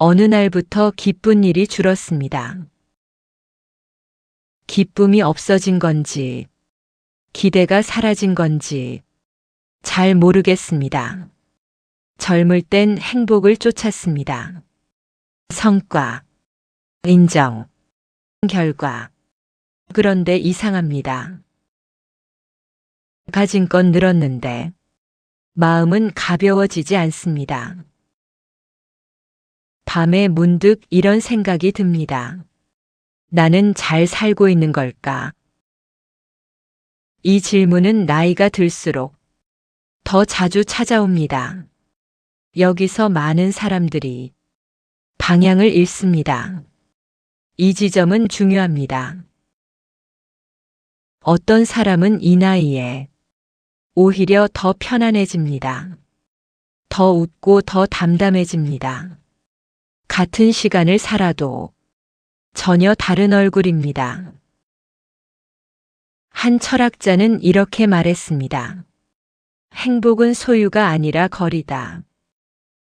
어느 날부터 기쁜 일이 줄었습니다. 기쁨이 없어진 건지, 기대가 사라진 건지 잘 모르겠습니다. 젊을 땐 행복을 쫓았습니다. 성과, 인정, 결과. 그런데 이상합니다. 가진 건 늘었는데 마음은 가벼워지지 않습니다. 밤에 문득 이런 생각이 듭니다. 나는 잘 살고 있는 걸까? 이 질문은 나이가 들수록 더 자주 찾아옵니다. 여기서 많은 사람들이 방향을 잃습니다. 이 지점은 중요합니다. 어떤 사람은 이 나이에 오히려 더 편안해집니다. 더 웃고 더 담담해집니다. 같은 시간을 살아도 전혀 다른 얼굴입니다. 한 철학자는 이렇게 말했습니다. 행복은 소유가 아니라 거리다.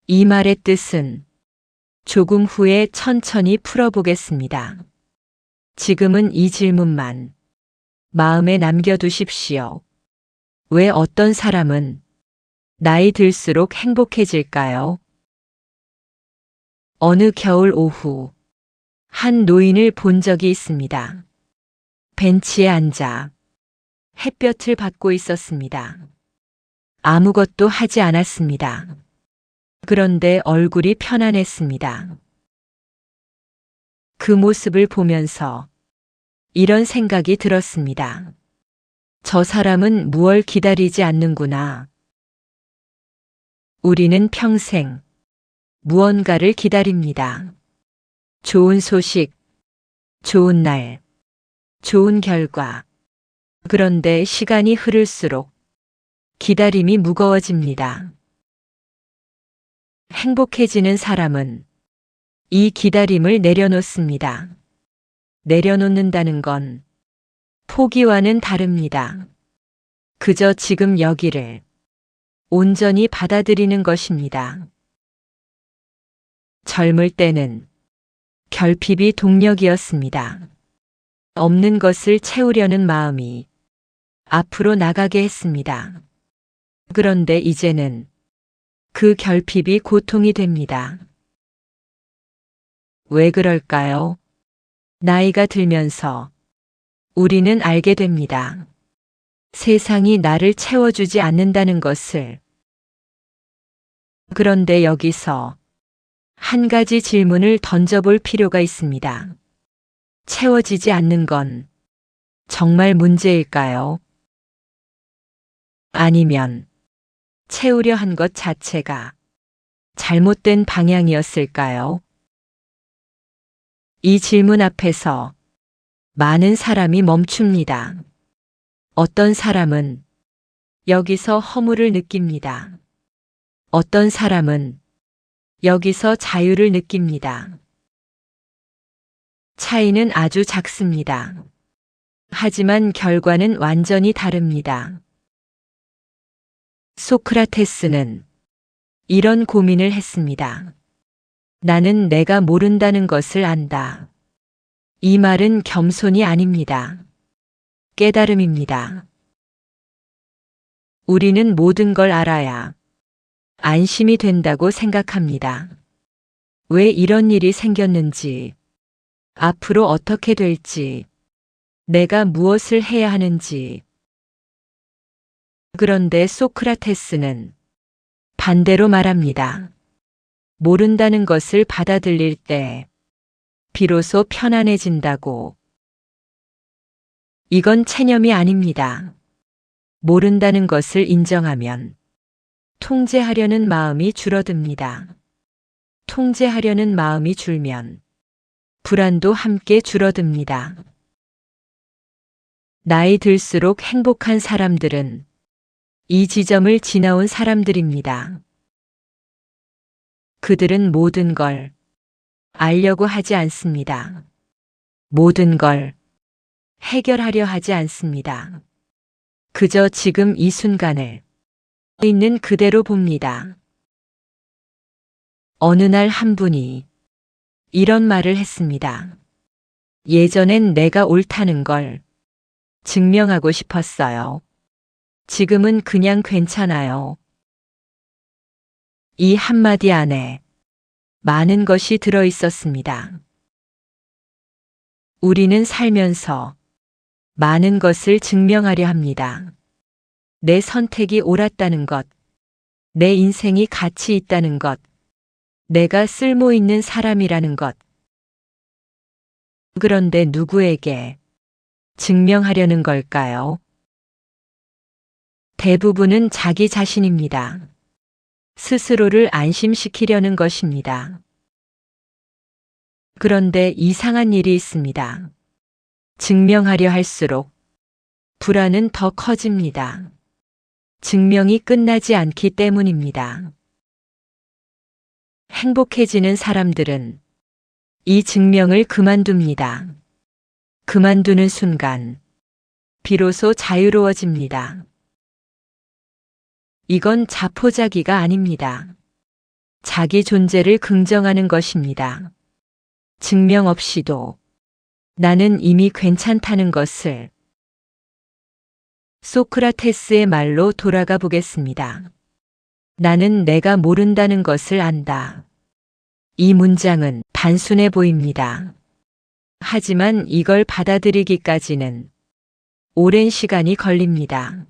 이 말의 뜻은 조금 후에 천천히 풀어보겠습니다. 지금은 이 질문만 마음에 남겨두십시오. 왜 어떤 사람은 나이 들수록 행복해질까요? 어느 겨울 오후 한 노인을 본 적이 있습니다. 벤치에 앉아 햇볕을 받고 있었습니다. 아무것도 하지 않았습니다. 그런데 얼굴이 편안했습니다. 그 모습을 보면서 이런 생각이 들었습니다. 저 사람은 무얼 기다리지 않는구나. 우리는 평생 무언가를 기다립니다. 좋은 소식, 좋은 날, 좋은 결과. 그런데 시간이 흐를수록 기다림이 무거워집니다. 행복해지는 사람은 이 기다림을 내려놓습니다. 내려놓는다는 건 포기와는 다릅니다. 그저 지금 여기를 온전히 받아들이는 것입니다. 젊을 때는 결핍이 동력이었습니다. 없는 것을 채우려는 마음이 앞으로 나가게 했습니다. 그런데 이제는 그 결핍이 고통이 됩니다. 왜 그럴까요? 나이가 들면서 우리는 알게 됩니다. 세상이 나를 채워주지 않는다는 것을. 그런데 여기서 한 가지 질문을 던져볼 필요가 있습니다. 채워지지 않는 건 정말 문제일까요? 아니면 채우려 한 것 자체가 잘못된 방향이었을까요? 이 질문 앞에서 많은 사람이 멈춥니다. 어떤 사람은 여기서 허물을 느낍니다. 어떤 사람은 여기서 자유를 느낍니다. 차이는 아주 작습니다. 하지만 결과는 완전히 다릅니다. 소크라테스는 이런 고민을 했습니다. 나는 내가 모른다는 것을 안다. 이 말은 겸손이 아닙니다. 깨달음입니다. 우리는 모든 걸 알아야 안심이 된다고 생각합니다. 왜 이런 일이 생겼는지, 앞으로 어떻게 될지, 내가 무엇을 해야 하는지. 그런데 소크라테스는 반대로 말합니다. 모른다는 것을 받아들일 때 비로소 편안해진다고. 이건 체념이 아닙니다. 모른다는 것을 인정하면 통제하려는 마음이 줄어듭니다. 통제하려는 마음이 줄면 불안도 함께 줄어듭니다. 나이 들수록 행복한 사람들은 이 지점을 지나온 사람들입니다. 그들은 모든 걸 알려고 하지 않습니다. 모든 걸 해결하려 하지 않습니다. 그저 지금 이 순간을 있는 그대로 봅니다. 어느 날 한 분이 이런 말을 했습니다. 예전엔 내가 옳다는 걸 증명하고 싶었어요. 지금은 그냥 괜찮아요. 이 한마디 안에 많은 것이 들어 있었습니다. 우리는 살면서 많은 것을 증명하려 합니다. 내 선택이 옳았다는 것, 내 인생이 가치 있다는 것, 내가 쓸모 있는 사람이라는 것. 그런데 누구에게 증명하려는 걸까요? 대부분은 자기 자신입니다. 스스로를 안심시키려는 것입니다. 그런데 이상한 일이 있습니다. 증명하려 할수록 불안은 더 커집니다. 증명이 끝나지 않기 때문입니다. 행복해지는 사람들은 이 증명을 그만둡니다. 그만두는 순간 비로소 자유로워집니다. 이건 자포자기가 아닙니다. 자기 존재를 긍정하는 것입니다. 증명 없이도 나는 이미 괜찮다는 것을. 소크라테스의 말로 돌아가 보겠습니다. 나는 내가 모른다는 것을 안다. 이 문장은 단순해 보입니다. 하지만 이걸 받아들이기까지는 오랜 시간이 걸립니다.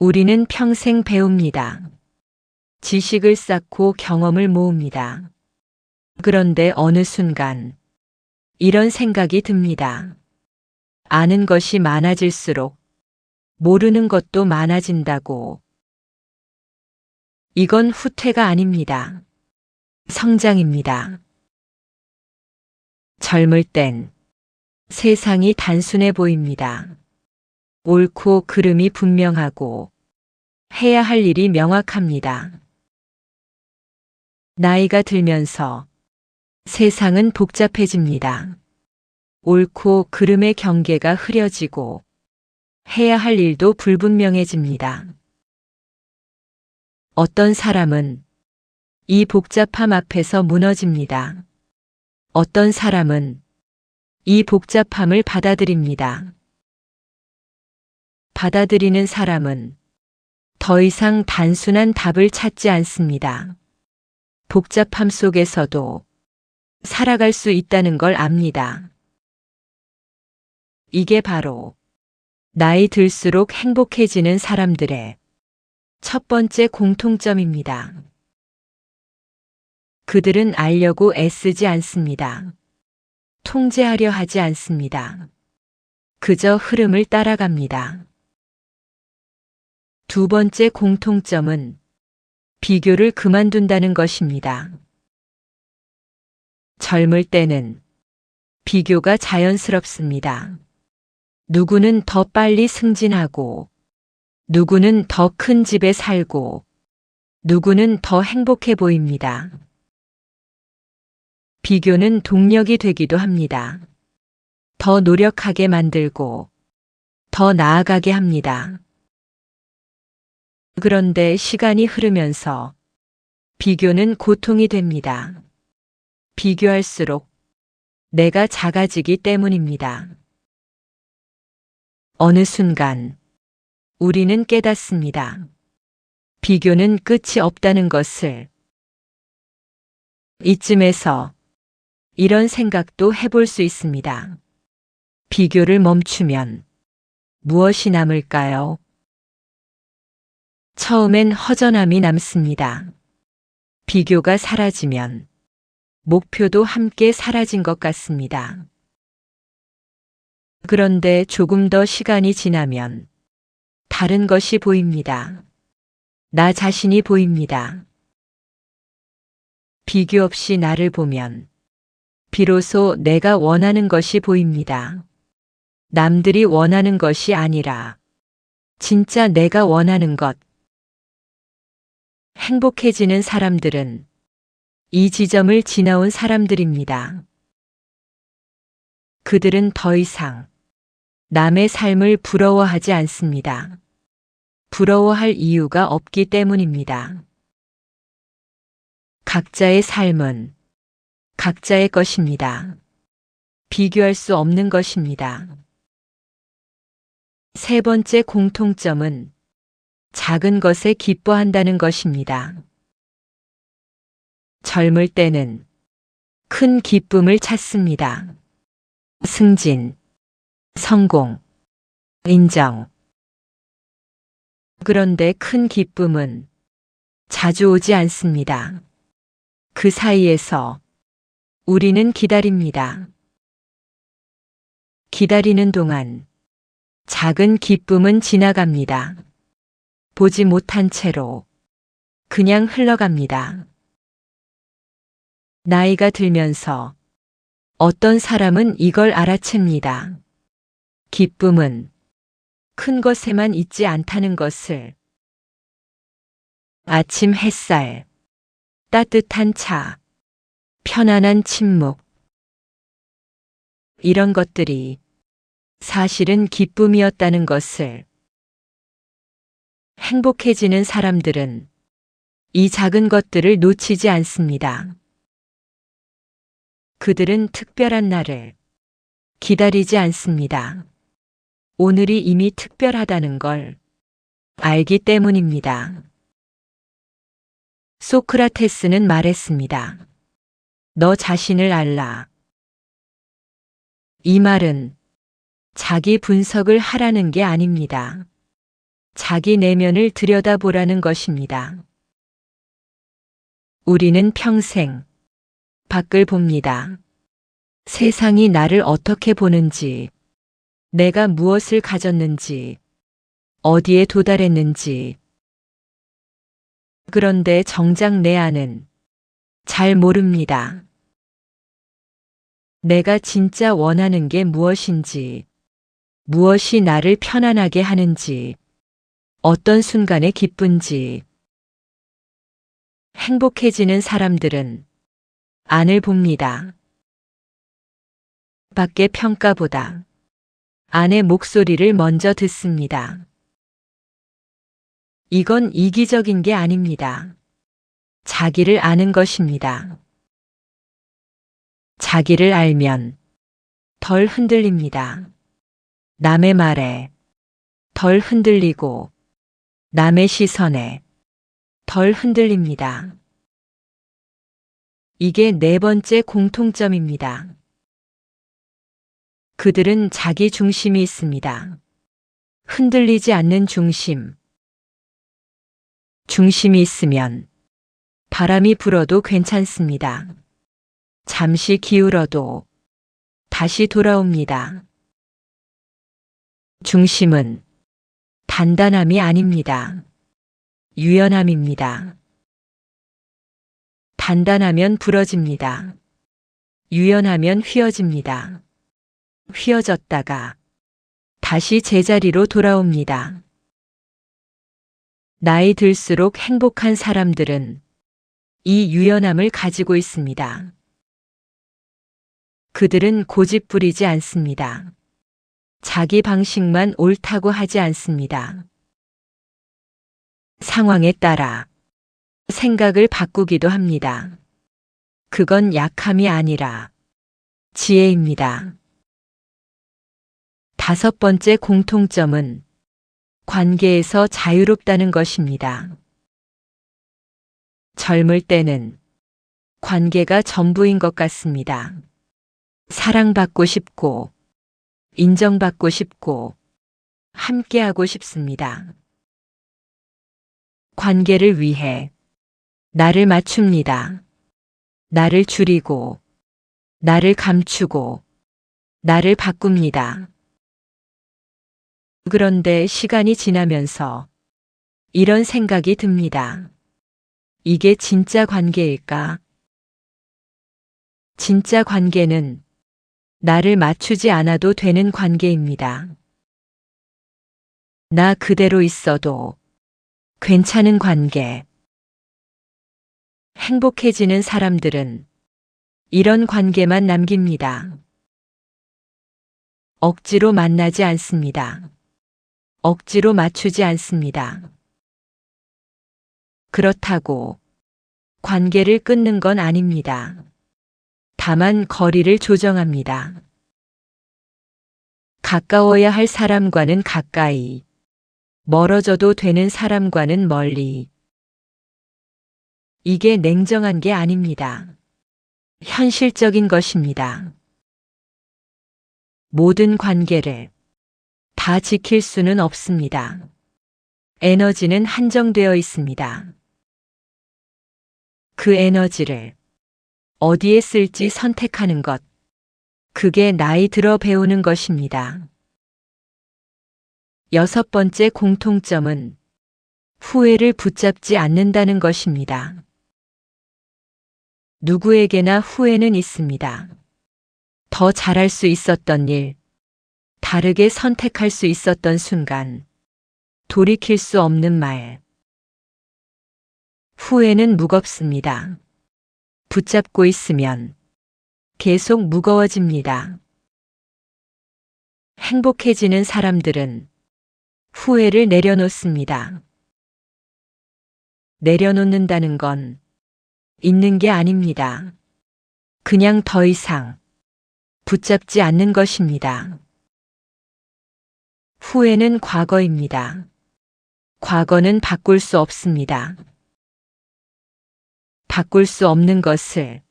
우리는 평생 배웁니다. 지식을 쌓고 경험을 모읍니다. 그런데 어느 순간 이런 생각이 듭니다. 아는 것이 많아질수록 모르는 것도 많아진다고. 이건 후퇴가 아닙니다. 성장입니다. 젊을 땐 세상이 단순해 보입니다. 옳고 그름이 분명하고 해야 할 일이 명확합니다. 나이가 들면서 세상은 복잡해집니다. 옳고 그름의 경계가 흐려지고 해야 할 일도 불분명해집니다. 어떤 사람은 이 복잡함 앞에서 무너집니다. 어떤 사람은 이 복잡함을 받아들입니다. 받아들이는 사람은 더 이상 단순한 답을 찾지 않습니다. 복잡함 속에서도 살아갈 수 있다는 걸 압니다. 이게 바로 나이 들수록 행복해지는 사람들의 첫 번째 공통점입니다. 그들은 알려고 애쓰지 않습니다. 통제하려 하지 않습니다. 그저 흐름을 따라갑니다. 두 번째 공통점은 비교를 그만둔다는 것입니다. 젊을 때는 비교가 자연스럽습니다. 누구는 더 빨리 승진하고, 누구는 더 큰 집에 살고, 누구는 더 행복해 보입니다. 비교는 동력이 되기도 합니다. 더 노력하게 만들고, 더 나아가게 합니다. 그런데 시간이 흐르면서 비교는 고통이 됩니다. 비교할수록 내가 작아지기 때문입니다. 어느 순간 우리는 깨닫습니다. 비교는 끝이 없다는 것을. 이쯤에서 이런 생각도 해볼 수 있습니다. 비교를 멈추면 무엇이 남을까요? 처음엔 허전함이 남습니다. 비교가 사라지면 목표도 함께 사라진 것 같습니다. 그런데 조금 더 시간이 지나면 다른 것이 보입니다. 나 자신이 보입니다. 비교 없이 나를 보면 비로소 내가 원하는 것이 보입니다. 남들이 원하는 것이 아니라 진짜 내가 원하는 것. 행복해지는 사람들은 이 지점을 지나온 사람들입니다. 그들은 더 이상 남의 삶을 부러워하지 않습니다. 부러워할 이유가 없기 때문입니다. 각자의 삶은 각자의 것입니다. 비교할 수 없는 것입니다. 세 번째 공통점은 작은 것에 기뻐한다는 것입니다. 젊을 때는 큰 기쁨을 찾습니다. 승진, 성공, 인정. 그런데 큰 기쁨은 자주 오지 않습니다. 그 사이에서 우리는 기다립니다. 기다리는 동안 작은 기쁨은 지나갑니다. 보지 못한 채로 그냥 흘러갑니다. 나이가 들면서 어떤 사람은 이걸 알아챕니다. 기쁨은 큰 것에만 있지 않다는 것을. 아침 햇살, 따뜻한 차, 편안한 침묵. 이런 것들이 사실은 기쁨이었다는 것을. 행복해지는 사람들은 이 작은 것들을 놓치지 않습니다. 그들은 특별한 날을 기다리지 않습니다. 오늘이 이미 특별하다는 걸 알기 때문입니다. 소크라테스는 말했습니다. 너 자신을 알라. 이 말은 자기 분석을 하라는 게 아닙니다. 자기 내면을 들여다보라는 것입니다. 우리는 평생 밖을 봅니다. 세상이 나를 어떻게 보는지, 내가 무엇을 가졌는지, 어디에 도달했는지. 그런데 정작 내 안은 잘 모릅니다. 내가 진짜 원하는 게 무엇인지, 무엇이 나를 편안하게 하는지, 어떤 순간에 기쁜지. 행복해지는 사람들은 안을 봅니다. 밖의 평가보다 안의 목소리를 먼저 듣습니다. 이건 이기적인 게 아닙니다. 자기를 아는 것입니다. 자기를 알면 덜 흔들립니다. 남의 말에 덜 흔들리고 남의 시선에 덜 흔들립니다. 이게 네 번째 공통점입니다. 그들은 자기 중심이 있습니다. 흔들리지 않는 중심. 중심이 있으면 바람이 불어도 괜찮습니다. 잠시 기울어도 다시 돌아옵니다. 중심은 단단함이 아닙니다. 유연함입니다. 단단하면 부러집니다. 유연하면 휘어집니다. 휘어졌다가 다시 제자리로 돌아옵니다. 나이 들수록 행복한 사람들은 이 유연함을 가지고 있습니다. 그들은 고집 부리지 않습니다. 자기 방식만 옳다고 하지 않습니다. 상황에 따라 생각을 바꾸기도 합니다. 그건 약함이 아니라 지혜입니다. 다섯 번째 공통점은 관계에서 자유롭다는 것입니다. 젊을 때는 관계가 전부인 것 같습니다. 사랑받고 싶고, 인정받고 싶고, 함께하고 싶습니다. 관계를 위해 나를 맞춥니다. 나를 줄이고, 나를 감추고, 나를 바꿉니다. 그런데 시간이 지나면서 이런 생각이 듭니다. 이게 진짜 관계일까? 진짜 관계는 나를 맞추지 않아도 되는 관계입니다. 나 그대로 있어도 괜찮은 관계. 행복해지는 사람들은 이런 관계만 남깁니다. 억지로 만나지 않습니다. 억지로 맞추지 않습니다. 그렇다고 관계를 끊는 건 아닙니다. 다만 거리를 조정합니다. 가까워야 할 사람과는 가까이, 멀어져도 되는 사람과는 멀리. 이게 냉정한 게 아닙니다. 현실적인 것입니다. 모든 관계를 다 지킬 수는 없습니다. 에너지는 한정되어 있습니다. 그 에너지를 어디에 쓸지 선택하는 것, 그게 나이 들어 배우는 것입니다. 6번째 공통점은 후회를 붙잡지 않는다는 것입니다. 누구에게나 후회는 있습니다. 더 잘할 수 있었던 일, 다르게 선택할 수 있었던 순간, 돌이킬 수 없는 말. 후회는 무겁습니다. 붙잡고 있으면 계속 무거워집니다. 행복해지는 사람들은 후회를 내려놓습니다. 내려놓는다는 건 있는 게 아닙니다. 그냥 더 이상 붙잡지 않는 것입니다. 후회는 과거입니다. 과거는 바꿀 수 없습니다. 바꿀 수 없는 것을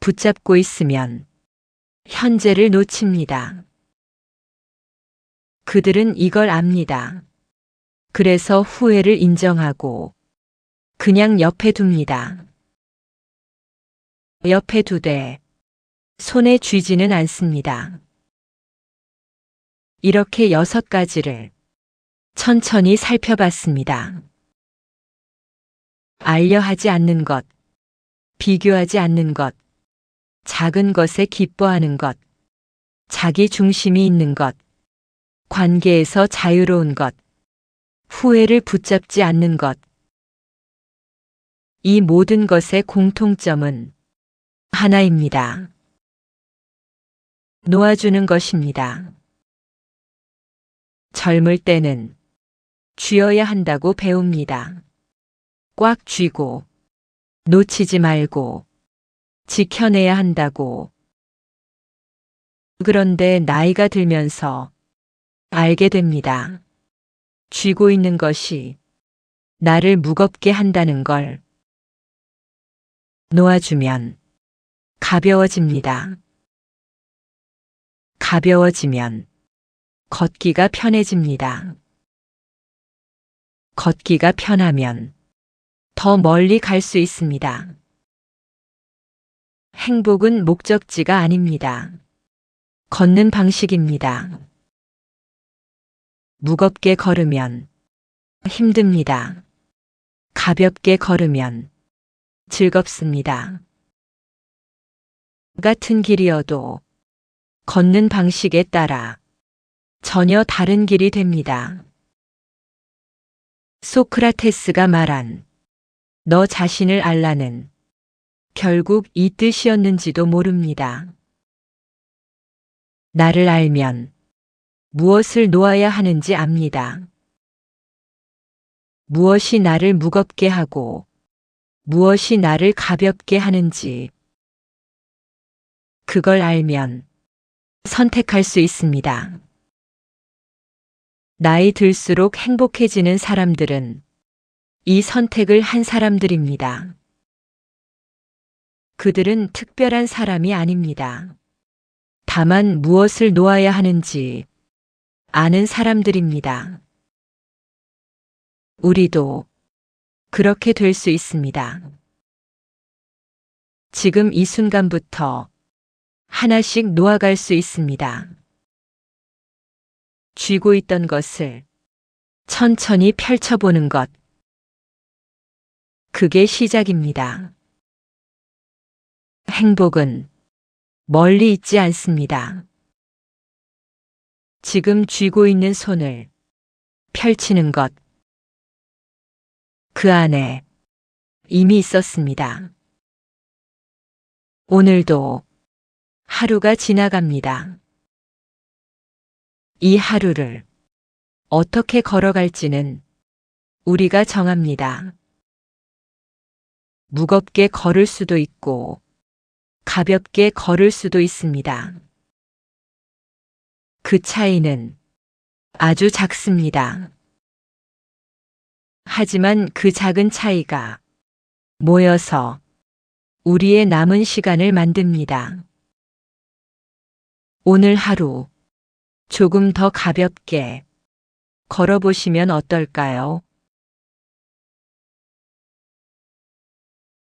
붙잡고 있으면 현재를 놓칩니다. 그들은 이걸 압니다. 그래서 후회를 인정하고 그냥 옆에 둡니다. 옆에 두되 손에 쥐지는 않습니다. 이렇게 6가지를 천천히 살펴봤습니다. 알려 하지 않는 것, 비교하지 않는 것, 작은 것에 기뻐하는 것, 자기 중심이 있는 것, 관계에서 자유로운 것, 후회를 붙잡지 않는 것. 이 모든 것의 공통점은 하나입니다. 놓아주는 것입니다. 젊을 때는 쥐어야 한다고 배웁니다. 꽉 쥐고, 놓치지 말고, 지켜내야 한다고. 그런데 나이가 들면서 알게 됩니다. 쥐고 있는 것이 나를 무겁게 한다는 걸. 놓아주면 가벼워집니다. 가벼워지면 걷기가 편해집니다. 걷기가 편하면 더 멀리 갈 수 있습니다. 행복은 목적지가 아닙니다. 걷는 방식입니다. 무겁게 걸으면 힘듭니다. 가볍게 걸으면 즐겁습니다. 같은 길이어도 걷는 방식에 따라 전혀 다른 길이 됩니다. 소크라테스가 말한 너 자신을 알라는 결국 이 뜻이었는지도 모릅니다. 나를 알면 무엇을 놓아야 하는지 압니다. 무엇이 나를 무겁게 하고 무엇이 나를 가볍게 하는지 그걸 알면 선택할 수 있습니다. 나이 들수록 행복해지는 사람들은 이 선택을 한 사람들입니다. 그들은 특별한 사람이 아닙니다. 다만 무엇을 놓아야 하는지 아는 사람들입니다. 우리도 그렇게 될 수 있습니다. 지금 이 순간부터 하나씩 놓아갈 수 있습니다. 쥐고 있던 것을 천천히 펼쳐보는 것. 그게 시작입니다. 행복은 멀리 있지 않습니다. 지금 쥐고 있는 손을 펼치는 것. 그 안에 이미 있었습니다. 오늘도 하루가 지나갑니다. 이 하루를 어떻게 걸어갈지는 우리가 정합니다. 무겁게 걸을 수도 있고 가볍게 걸을 수도 있습니다. 그 차이는 아주 작습니다. 하지만 그 작은 차이가 모여서 우리의 남은 시간을 만듭니다. 오늘 하루 조금 더 가볍게 걸어보시면 어떨까요?